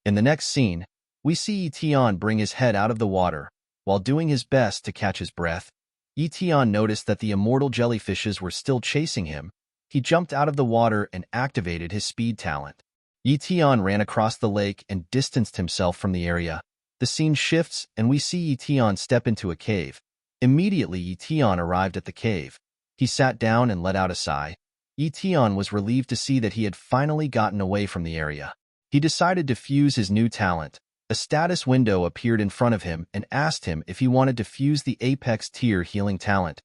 In the next scene, we see Etion bring his head out of the water. While doing his best to catch his breath, Etion noticed that the immortal jellyfishes were still chasing him. He jumped out of the water and activated his speed talent. Etion ran across the lake and distanced himself from the area. The scene shifts and we see Etion step into a cave. Immediately, Etion arrived at the cave. He sat down and let out a sigh. Etion was relieved to see that he had finally gotten away from the area. He decided to fuse his new talent. A status window appeared in front of him and asked him if he wanted to fuse the Apex tier healing talent.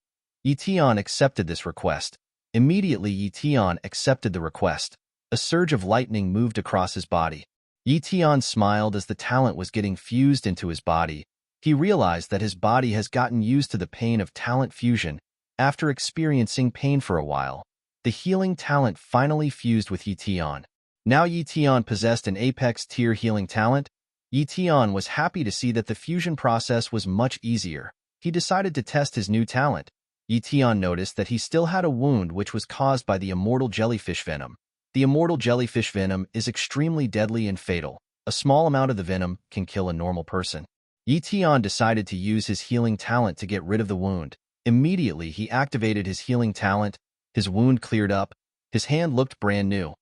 Etion accepted this request. Immediately, Etion accepted the request. A surge of lightning moved across his body. Etion smiled as the talent was getting fused into his body. He realized that his body has gotten used to the pain of talent fusion. After experiencing pain for a while, the healing talent finally fused with Etion. Now Etion possessed an Apex tier healing talent. Etion was happy to see that the fusion process was much easier. He decided to test his new talent. Etion noticed that he still had a wound which was caused by the immortal jellyfish venom. The immortal jellyfish venom is extremely deadly and fatal. A small amount of the venom can kill a normal person. Etion decided to use his healing talent to get rid of the wound. Immediately, he activated his healing talent. His wound cleared up. His hand looked brand new.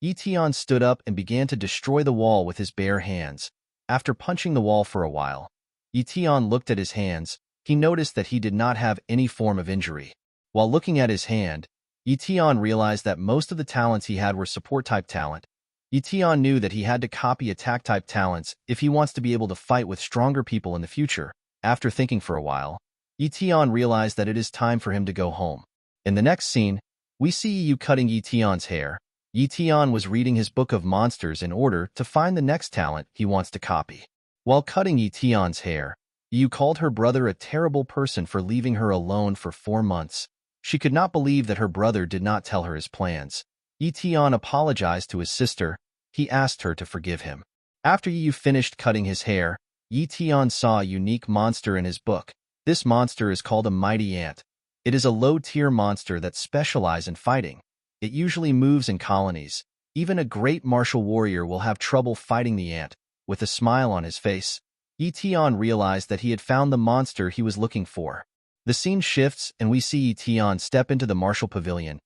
Etion stood up and began to destroy the wall with his bare hands. After punching the wall for a while, Etion looked at his hands. He noticed that he did not have any form of injury. While looking at his hand, Etion realized that most of the talents he had were support-type talent. Etion knew that he had to copy attack-type talents if he wants to be able to fight with stronger people in the future. After thinking for a while, Etion realized that it is time for him to go home. In the next scene, we see Ye cutting Etion's hair. Etion was reading his book of monsters in order to find the next talent he wants to copy. While cutting Etion's hair, Ye called her brother a terrible person for leaving her alone for 4 months. She could not believe that her brother did not tell her his plans. Etion apologized to his sister. He asked her to forgive him. After Ye finished cutting his hair, Etion saw a unique monster in his book. This monster is called a mighty ant. It is a low-tier monster that specializes in fighting. It usually moves in colonies. Even a great martial warrior will have trouble fighting the ant. With a smile on his face, Etion realized that he had found the monster he was looking for. The scene shifts and we see Etion step into the martial pavilion.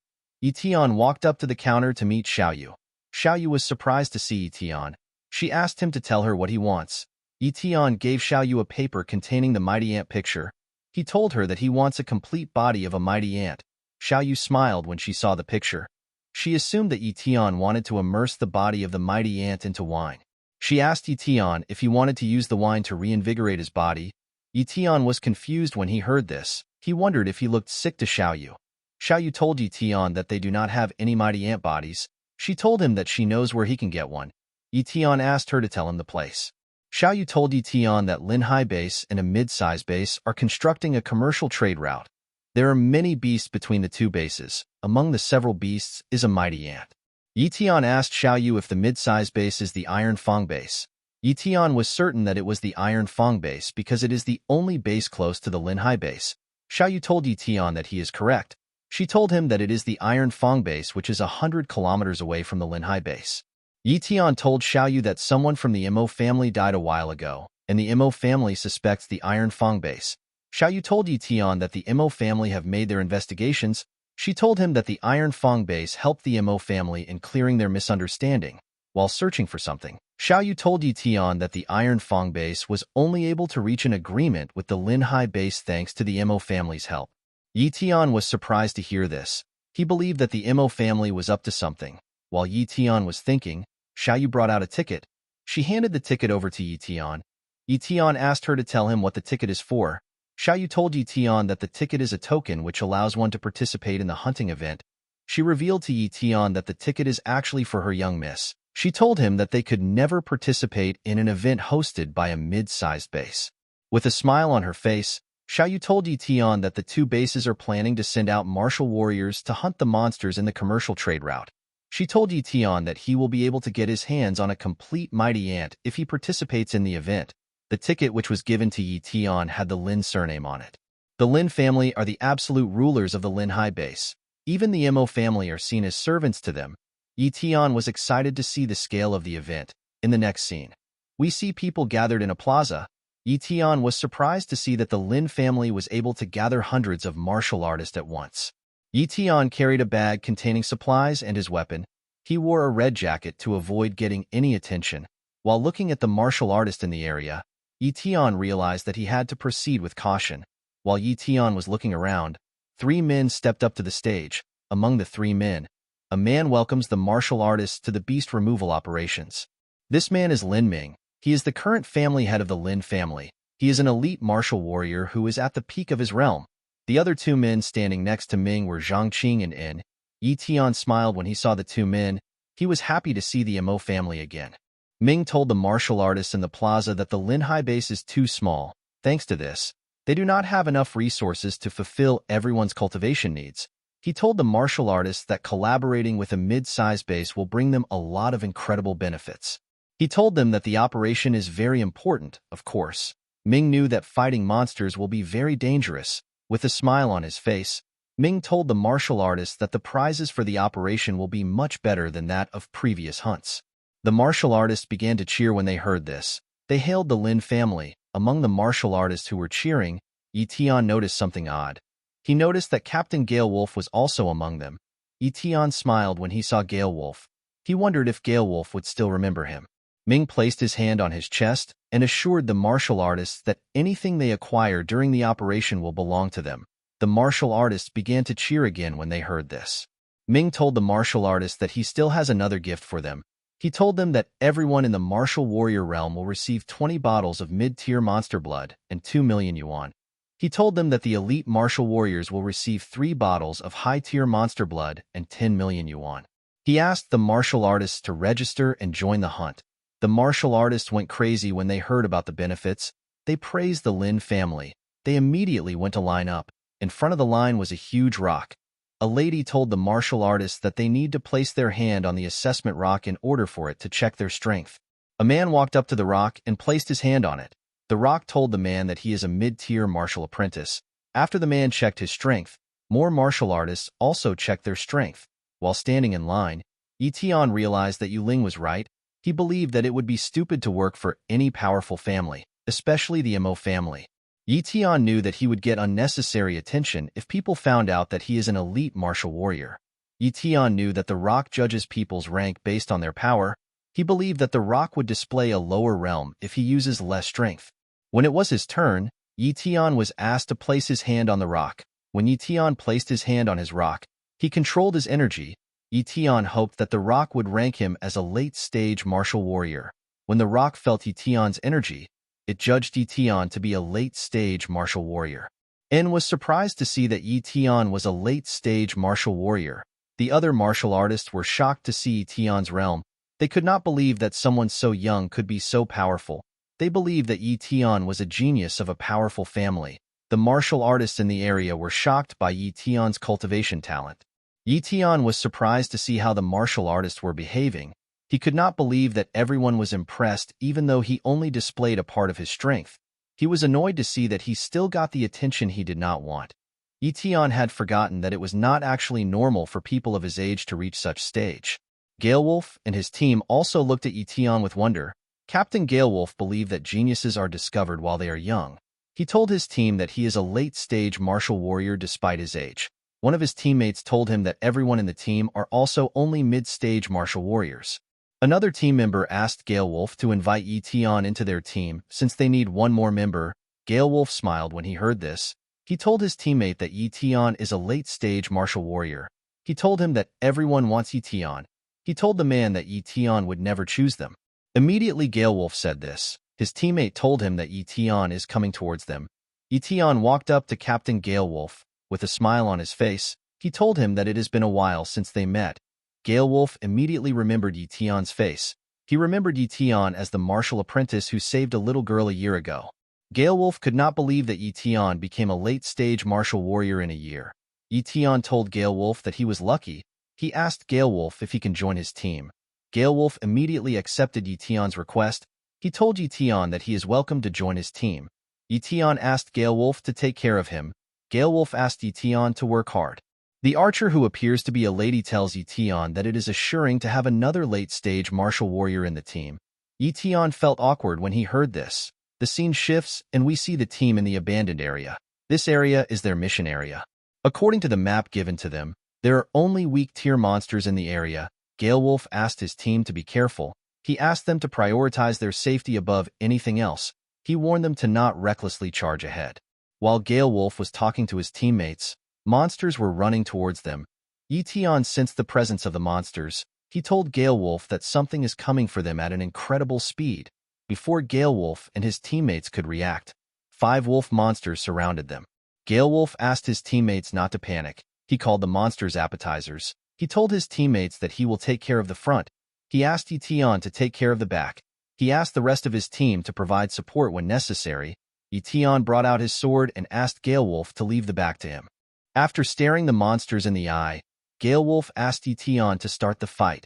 Etion walked up to the counter to meet Xiaoyu. Xiaoyu was surprised to see Etion. She asked him to tell her what he wants. Etion gave Xiaoyu a paper containing the mighty ant picture. He told her that he wants a complete body of a mighty ant. Xiaoyu smiled when she saw the picture. She assumed that Etion wanted to immerse the body of the mighty ant into wine. She asked Etion if he wanted to use the wine to reinvigorate his body. Etion was confused when he heard this. He wondered if he looked sick to Xiaoyu. Xiaoyu told Etion that they do not have any mighty ant bodies. She told him that she knows where he can get one. Etion asked her to tell him the place. Xiaoyu told Etion that Linhai Base and a mid-size base are constructing a commercial trade route. There are many beasts between the two bases. Among the several beasts is a mighty ant. Etion asked Xiaoyu if the mid-size base is the Iron Fang base. Etion was certain that it was the Iron Fang base because it is the only base close to the Linhai base. Xiaoyu told Etion that he is correct. She told him that it is the Iron Fang base which is 100 kilometers away from the Linhai base. Etion told Xiaoyu that someone from the Mo family died a while ago, and the Mo family suspects the Iron Fang base. Xiaoyu told Etion that the Mo family have made their investigations. She told him that the Iron Fang base helped the Mo family in clearing their misunderstanding. While searching for something, Xiaoyu told Etion that the Iron Fang base was only able to reach an agreement with the Linhai base thanks to the Mo family's help. Etion was surprised to hear this. He believed that the Mo family was up to something. While Etion was thinking, Xiaoyu brought out a ticket. She handed the ticket over to Etion. Etion asked her to tell him what the ticket is for. Xiaoyu told Etion that the ticket is a token which allows one to participate in the hunting event. She revealed to Etion that the ticket is actually for her young miss. She told him that they could never participate in an event hosted by a mid-sized base. With a smile on her face, Xiaoyu told Etion that the two bases are planning to send out martial warriors to hunt the monsters in the commercial trade route. She told Etion that he will be able to get his hands on a complete mighty ant if he participates in the event. The ticket which was given to Etion had the Lin surname on it. The Lin family are the absolute rulers of the Linhai base. Even the Mo family are seen as servants to them. Etion was excited to see the scale of the event. In the next scene, We see people gathered in a plaza. Ye Tian was surprised to see that the Lin family was able to gather hundreds of martial artists at once. Ye Tian carried a bag containing supplies and his weapon. He wore a red jacket to avoid getting any attention. While looking at the martial artist in the area, Ye Tian realized that he had to proceed with caution. While Ye Tian was looking around, 3 men stepped up to the stage. Among the 3 men, a man welcomes the martial artists to the beast removal operations. This man is Lin Ming. He is the current family head of the Lin family. He is an elite martial warrior who is at the peak of his realm. The other 2 men standing next to Ming were Zhang Qing and In. Ye Tian smiled when he saw the 2 men. He was happy to see the Mo family again. Ming told the martial artists in the plaza that the Lin High base is too small. Thanks to this, they do not have enough resources to fulfill everyone's cultivation needs. He told the martial artists that collaborating with a mid-sized base will bring them a lot of incredible benefits. He told them that the operation is very important, of course. Ming knew that fighting monsters will be very dangerous. With a smile on his face, Ming told the martial artists that the prizes for the operation will be much better than that of previous hunts. The martial artists began to cheer when they heard this. They hailed the Lin family. Among the martial artists who were cheering, Ye Tian noticed something odd. He noticed that Captain Gail Wolf was also among them. Ye Tian smiled when he saw Gail Wolf. He wondered if Gail Wolf would still remember him. Ming placed his hand on his chest and assured the martial artists that anything they acquire during the operation will belong to them. The martial artists began to cheer again when they heard this. Ming told the martial artists that he still has another gift for them. He told them that everyone in the martial warrior realm will receive 20 bottles of mid-tier monster blood and 2 million yuan. He told them that the elite martial warriors will receive 3 bottles of high-tier monster blood and 10 million yuan. He asked the martial artists to register and join the hunt. The martial artists went crazy when they heard about the benefits. They praised the Lin family. They immediately went to line up. In front of the line was a huge rock. A lady told the martial artists that they need to place their hand on the assessment rock in order for it to check their strength. A man walked up to the rock and placed his hand on it. The rock told the man that he is a mid-tier martial apprentice. After the man checked his strength, more martial artists also checked their strength. While standing in line, Ye Tian realized that Yuling was right. He believed that it would be stupid to work for any powerful family, especially the Mo family. Ye Tian knew that he would get unnecessary attention if people found out that he is an elite martial warrior. Ye Tian knew that the rock judges people's rank based on their power. He believed that the rock would display a lower realm if he uses less strength. When it was his turn, Ye Tian was asked to place his hand on the rock. When Ye Tian placed his hand on his rock, he controlled his energy. Ye Tian hoped that the rock would rank him as a late-stage martial warrior. When the rock felt Ye Tian's energy, it judged Ye Tian to be a late-stage martial warrior. En was surprised to see that Ye Tian was a late-stage martial warrior. The other martial artists were shocked to see Ye Tian's realm. They could not believe that someone so young could be so powerful. They believed that Ye Tian was a genius of a powerful family. The martial artists in the area were shocked by Ye Tian's cultivation talent. Ye Tian was surprised to see how the martial artists were behaving. He could not believe that everyone was impressed even though he only displayed a part of his strength. He was annoyed to see that he still got the attention he did not want. Ye Tian had forgotten that it was not actually normal for people of his age to reach such stage. Gail Wolf and his team also looked at Ye Tian with wonder. Captain Gail Wolf believed that geniuses are discovered while they are young. He told his team that he is a late-stage martial warrior despite his age. One of his teammates told him that everyone in the team are also only mid-stage martial warriors. Another team member asked Gail Wolf to invite Ye Tian into their team since they need one more member. Gail Wolf smiled when he heard this. He told his teammate that Ye Tian is a late-stage martial warrior. He told him that everyone wants Ye Tian. He told the man that Ye Tian would never choose them. Immediately Gail Wolf said this. His teammate told him that Ye Tian is coming towards them. Ye Tian walked up to Captain Gail Wolf. With a smile on his face, he told him that it has been a while since they met. Gail Wolf immediately remembered Ye Tian's face. He remembered Ye Tian as the martial apprentice who saved a little girl a year ago. Gail Wolf could not believe that Ye Tian became a late-stage martial warrior in a year. Ye Tian told Gail Wolf that he was lucky. He asked Gail Wolf if he can join his team. Gail Wolf immediately accepted Ye Tian's request. He told Ye Tian that he is welcome to join his team. Ye Tian asked Gail Wolf to take care of him. Gail Wolf asked Ye Tian to work hard. The archer who appears to be a lady tells Ye Tian that it is assuring to have another late-stage martial warrior in the team. Etion felt awkward when he heard this. The scene shifts, and we see the team in the abandoned area. This area is their mission area. According to the map given to them, there are only weak-tier monsters in the area. Gail Wolf asked his team to be careful. He asked them to prioritize their safety above anything else. He warned them to not recklessly charge ahead. While Gail Wolf was talking to his teammates, monsters were running towards them. Etion sensed the presence of the monsters. He told Gail Wolf that something is coming for them at an incredible speed. Before Gail Wolf and his teammates could react, 5 wolf monsters surrounded them. Gail Wolf asked his teammates not to panic. He called the monsters appetizers. He told his teammates that he will take care of the front. He asked Etion to take care of the back. He asked the rest of his team to provide support when necessary. Etion brought out his sword and asked Gail Wolf to leave the back to him. After staring the monsters in the eye, Gail Wolf asked Etion to start the fight.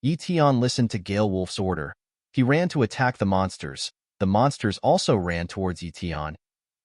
Etion listened to Gail Wolf's order. He ran to attack the monsters. The monsters also ran towards Etion.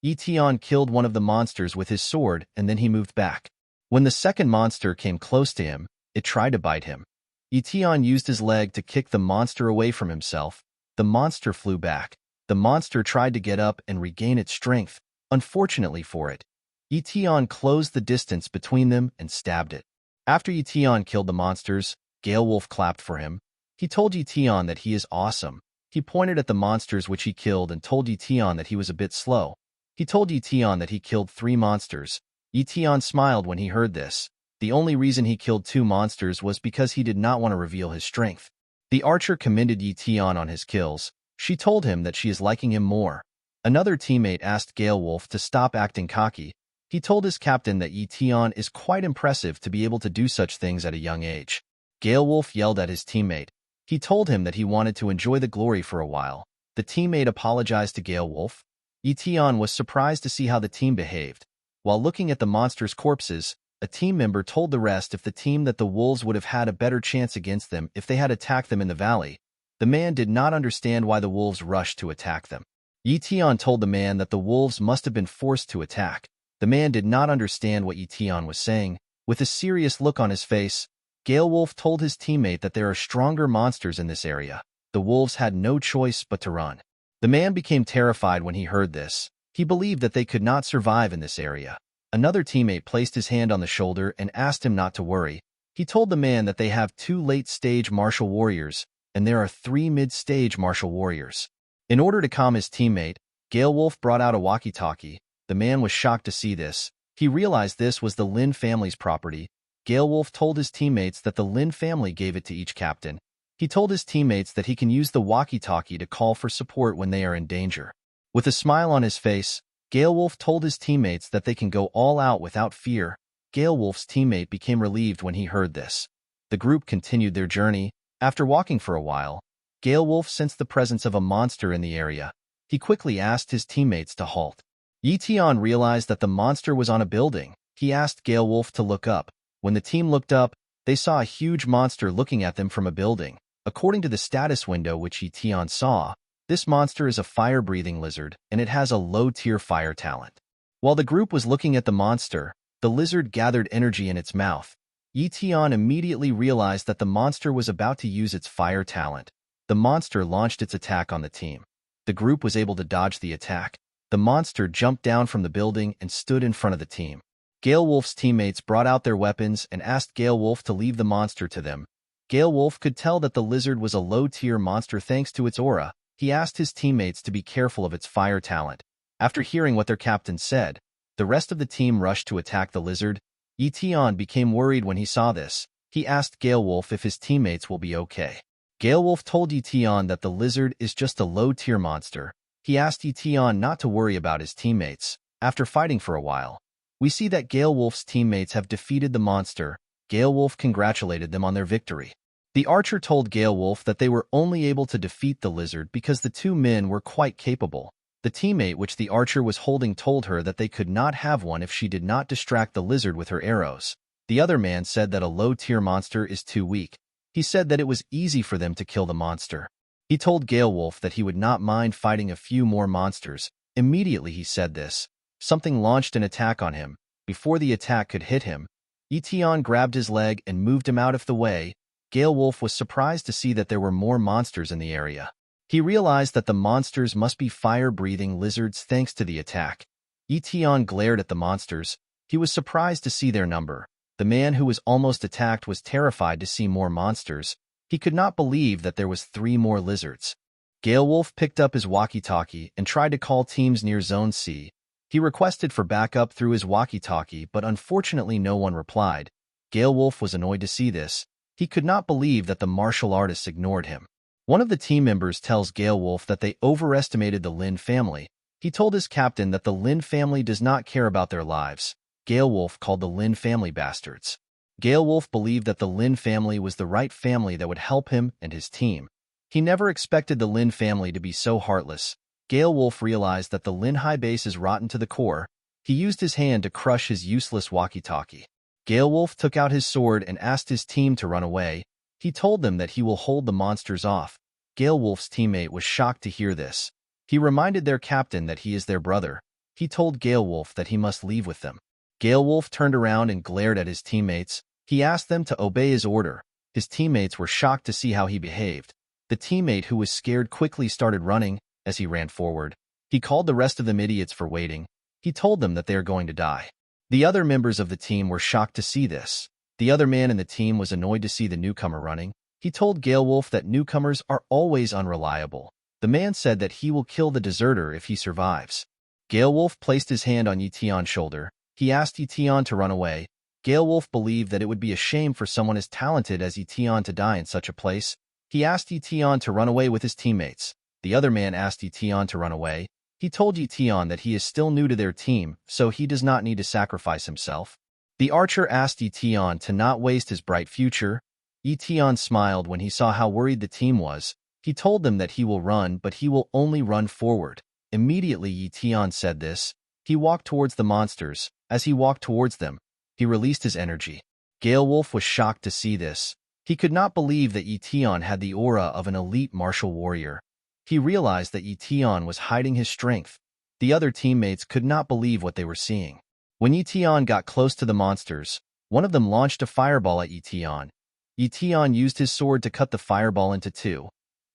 Etion killed one of the monsters with his sword, and then he moved back. When the second monster came close to him, it tried to bite him. Etion used his leg to kick the monster away from himself. The monster flew back. The monster tried to get up and regain its strength. Unfortunately for it, Etion closed the distance between them and stabbed it. After Etion killed the monsters, Gail Wolf clapped for him. He told Etion that he is awesome. He pointed at the monsters which he killed and told Etion that he was a bit slow. He told Etion that he killed 3 monsters. Etion smiled when he heard this. The only reason he killed 2 monsters was because he did not want to reveal his strength. The archer commended Etion on his kills. She told him that she is liking him more. Another teammate asked Gail Wolf to stop acting cocky. He told his captain that Etion is quite impressive to be able to do such things at a young age. Gail Wolf yelled at his teammate. He told him that he wanted to enjoy the glory for a while. The teammate apologized to Gail Wolf. Etion was surprised to see how the team behaved. While looking at the monsters' corpses, a team member told the rest if the team that the wolves would have had a better chance against them if they had attacked them in the valley. The man did not understand why the wolves rushed to attack them. Etion told the man that the wolves must have been forced to attack. The man did not understand what Etion was saying. With a serious look on his face, Gail Wolf told his teammate that there are stronger monsters in this area. The wolves had no choice but to run. The man became terrified when he heard this. He believed that they could not survive in this area. Another teammate placed his hand on the shoulder and asked him not to worry. He told the man that they have 2 late-stage martial warriors, and there are 3 mid-stage martial warriors. In order to calm his teammate, Gail Wolf brought out a walkie-talkie. The man was shocked to see this. He realized this was the Lin family's property. Gail Wolf told his teammates that the Lin family gave it to each captain. He told his teammates that he can use the walkie-talkie to call for support when they are in danger. With a smile on his face, Gail Wolf told his teammates that they can go all out without fear. Gail Wolf's teammate became relieved when he heard this. The group continued their journey. After walking for a while, Gail Wolf sensed the presence of a monster in the area. He quickly asked his teammates to halt. Etion realized that the monster was on a building. He asked Gail Wolf to look up. When the team looked up, they saw a huge monster looking at them from a building. According to the status window which Etion saw, this monster is a fire-breathing lizard, and it has a low-tier fire talent. While the group was looking at the monster, the lizard gathered energy in its mouth. Etion immediately realized that the monster was about to use its fire talent. The monster launched its attack on the team. The group was able to dodge the attack. The monster jumped down from the building and stood in front of the team. Gail Wolf's teammates brought out their weapons and asked Gail Wolf to leave the monster to them. Gail Wolf could tell that the lizard was a low-tier monster thanks to its aura. He asked his teammates to be careful of its fire talent. After hearing what their captain said, the rest of the team rushed to attack the lizard. Etion became worried when he saw this. He asked Gail Wolf if his teammates will be okay. Gail Wolf told Etion that the lizard is just a low-tier monster. He asked Etion not to worry about his teammates. After fighting for a while, we see that Gail Wolf's teammates have defeated the monster. Gail Wolf congratulated them on their victory. The archer told Gail Wolf that they were only able to defeat the lizard because the 2 men were quite capable. The teammate which the archer was holding told her that they could not have one if she did not distract the lizard with her arrows. The other man said that a low-tier monster is too weak. He said that it was easy for them to kill the monster. He told Gail Wolf that he would not mind fighting a few more monsters. Immediately he said this, something launched an attack on him. Before the attack could hit him, Etion grabbed his leg and moved him out of the way. Gail Wolf was surprised to see that there were more monsters in the area. He realized that the monsters must be fire-breathing lizards thanks to the attack. Etion glared at the monsters. He was surprised to see their number. The man who was almost attacked was terrified to see more monsters. He could not believe that there was 3 more lizards. Gail Wolf picked up his walkie-talkie and tried to call teams near Zone C. He requested for backup through his walkie-talkie, but unfortunately no one replied. Gail Wolf was annoyed to see this. He could not believe that the martial artists ignored him. One of the team members tells Gail Wolf that they overestimated the Lin family. He told his captain that the Lin family does not care about their lives. Gail Wolf called the Lin family bastards. Gail Wolf believed that the Lin family was the right family that would help him and his team. He never expected the Lin family to be so heartless. Gail Wolf realized that the Lin High base is rotten to the core. He used his hand to crush his useless walkie-talkie. Gail Wolf took out his sword and asked his team to run away. He told them that he will hold the monsters off. Gail Wolf's teammate was shocked to hear this. He reminded their captain that he is their brother. He told Gail Wolf that he must leave with them. Gail Wolf turned around and glared at his teammates. He asked them to obey his order. His teammates were shocked to see how he behaved. The teammate who was scared quickly started running. As he ran forward, he called the rest of them idiots for waiting. He told them that they are going to die. The other members of the team were shocked to see this. The other man in the team was annoyed to see the newcomer running. He told Gail Wolf that newcomers are always unreliable. The man said that he will kill the deserter if he survives. Gail Wolf placed his hand on Ye Tian's shoulder. He asked Ye Tian to run away. Gail Wolf believed that it would be a shame for someone as talented as Ye Tian to die in such a place. He asked Ye Tian to run away with his teammates. The other man asked Ye Tian to run away. He told Ye Tian that he is still new to their team, so he does not need to sacrifice himself. The archer asked Ye Tian to not waste his bright future. Ye Tian smiled when he saw how worried the team was. He told them that he will run, but he will only run forward. Immediately Ye Tian said this. He walked towards the monsters. As he walked towards them, he released his energy. Gail Wolf was shocked to see this. He could not believe that Ye Tian had the aura of an elite martial warrior. He realized that Ye Tian was hiding his strength. The other teammates could not believe what they were seeing. When Ye Tian got close to the monsters, one of them launched a fireball at Ye Tian. Ye Tian used his sword to cut the fireball into 2.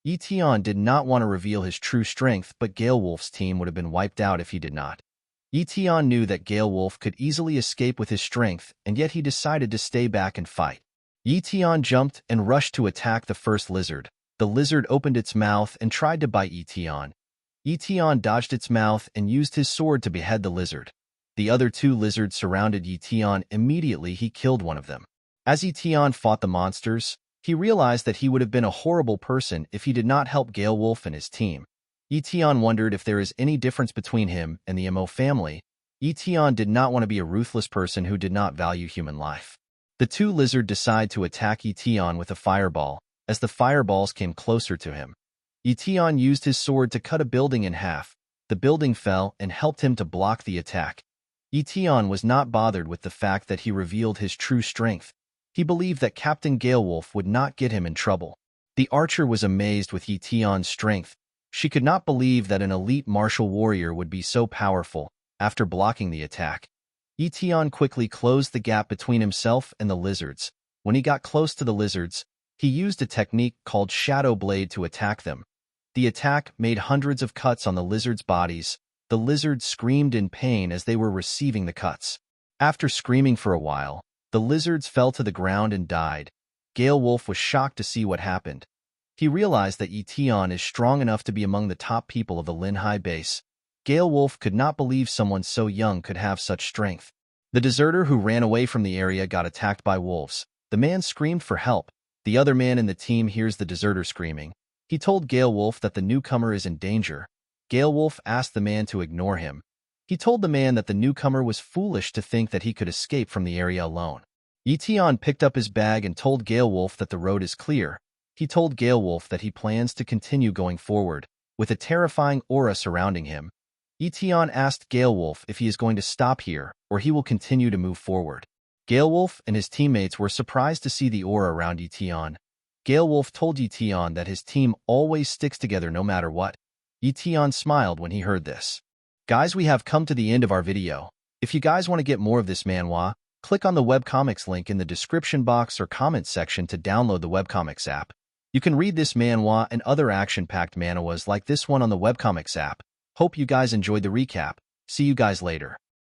Ye Tian did not want to reveal his true strength, but Gail Wolf's team would have been wiped out if he did not. Ye Tian knew that Gail Wolf could easily escape with his strength, and yet he decided to stay back and fight. Ye Tian jumped and rushed to attack the first lizard. The lizard opened its mouth and tried to bite Ye Tian. Ye Tian dodged its mouth and used his sword to behead the lizard. The other 2 lizards surrounded Ye Tian. Immediately he killed one of them. As Ye Tian fought the monsters, he realized that he would have been a horrible person if he did not help Gail Wolf and his team. Ye Tian wondered if there is any difference between him and the Mo family. Ye Tian did not want to be a ruthless person who did not value human life. The 2 lizards decided to attack Ye Tian with a fireball. As the fireballs came closer to him, Ye Tian used his sword to cut a building in half. The building fell and helped him to block the attack. Ye Tian was not bothered with the fact that he revealed his true strength. He believed that Captain Gail Wolf would not get him in trouble. The archer was amazed with Ye Tian's strength. She could not believe that an elite martial warrior would be so powerful. After blocking the attack, Ye Tian quickly closed the gap between himself and the lizards. When he got close to the lizards, he used a technique called Shadow Blade to attack them. The attack made hundreds of cuts on the lizards' bodies. The lizards screamed in pain as they were receiving the cuts. After screaming for a while, the lizards fell to the ground and died. Gail Wolf was shocked to see what happened. He realized that Ye Tian is strong enough to be among the top people of the Lin High base. Gail Wolf could not believe someone so young could have such strength. The deserter who ran away from the area got attacked by wolves. The man screamed for help. The other man in the team hears the deserter screaming. He told Gail Wolf that the newcomer is in danger. Gail Wolf asked the man to ignore him. He told the man that the newcomer was foolish to think that he could escape from the area alone. Ye Tian picked up his bag and told Gail Wolf that the road is clear. He told Gail Wolf that he plans to continue going forward, with a terrifying aura surrounding him. Ye Tian asked Gail Wolf if he is going to stop here, or he will continue to move forward. Gail Wolf and his teammates were surprised to see the aura around Ye Tian. Gail Wolf told Ye Tian that his team always sticks together no matter what. Ye Tian smiled when he heard this. Guys, we have come to the end of our video. If you guys want to get more of this manhwa, click on the webcomics link in the description box or comments section to download the webcomics app. You can read this manhwa and other action-packed manhwas like this one on the webcomics app. Hope you guys enjoyed the recap. See you guys later.